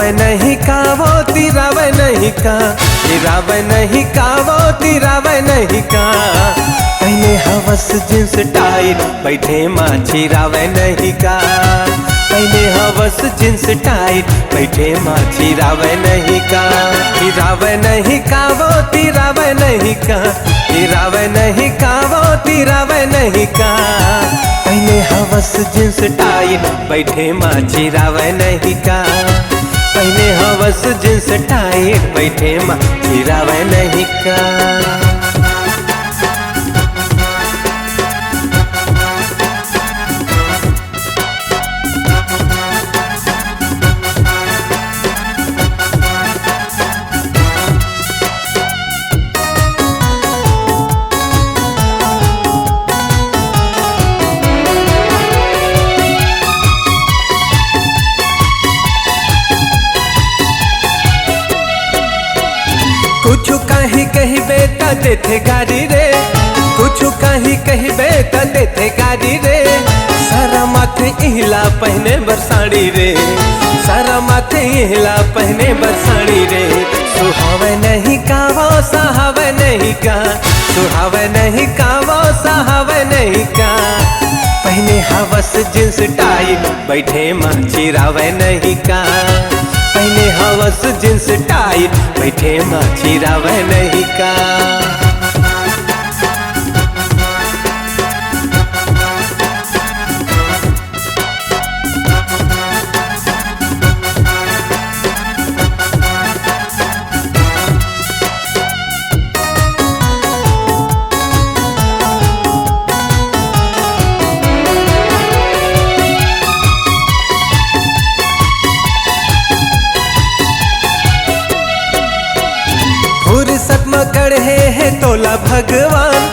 तिरावे नहीं का वो तिरावे नहीं का, तिरावे नहीं का वो तिरावे नहीं का। पहले हवस जींस टाइट बैठे माछी रावे नहीं का, पहले हवस जींस टाइट बैठे माछी रावे नहीं का। तिरावे नहीं का वो तिरावे नहीं का, तिरावे नहीं का वो तिरावे नहीं का। पहले हवस जींस टाइट बैठे माछी रावे नहीं का, पहले हवस जींस टाइट बैठे माछी रावे नहीं का। कुछ कहीं कहीं बेटा देते गाड़ी रे, कुछ कहीं कहीं बेटा देते गाड़ी रे। सारा माथे इहला पहने बरसाड़ी रे, सारा माथे इहला पहने बरसाड़ी रे। सुहावे नहीं का वो सहावे नहीं का, सुहावे नहीं का वो सहावे नहीं का। पहने हवस जींस टाइट बैठे माछी रावे नहीं का, पहले हवस जींस टाइट बैठे माछी रावे नहीं का। फुर्सत मगड़ है तोला भगवान,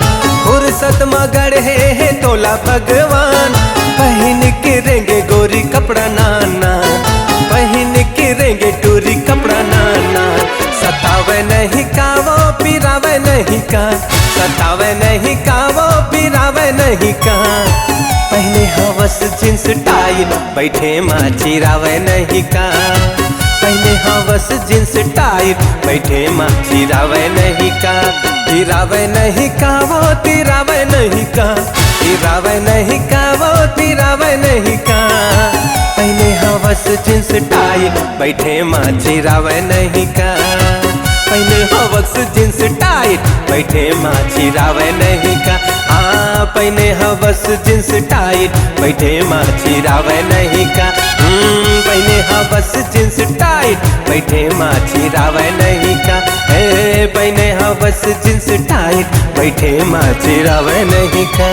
फुर्सत मगड़ है तोला भगवान। पहन के रेंगे गोरी कपड़ा नाना, पहन के रेंगे टूरी कपड़ा नाना। सतावे नहीं का वो पिरावे नहीं का, सतावे नहीं का वो पिरावे नहीं का। पहले हवस जींस टाइट बैठे माछी रावे नहीं का, पहले हवस जींस टाइट बैठे माछी रावे नहीं का। तिरावे नहीं का वो तिरावे नहीं का, तिरावे नहीं का वो तिरावे नहीं का। पहले हवस जींस टाइट बैठे माछी रावे नहीं का, पहले हवस जींस टाइट बैठे माछी रावे नहीं का। हाँ पहले हवस जींस टाइट बैठे माछी रावे नहीं का, पहले हवस जींस टाइट बैठे माछी रावे नहीं का। पहले हवस जींस टाइट बैठे माछी रावे नहीं का।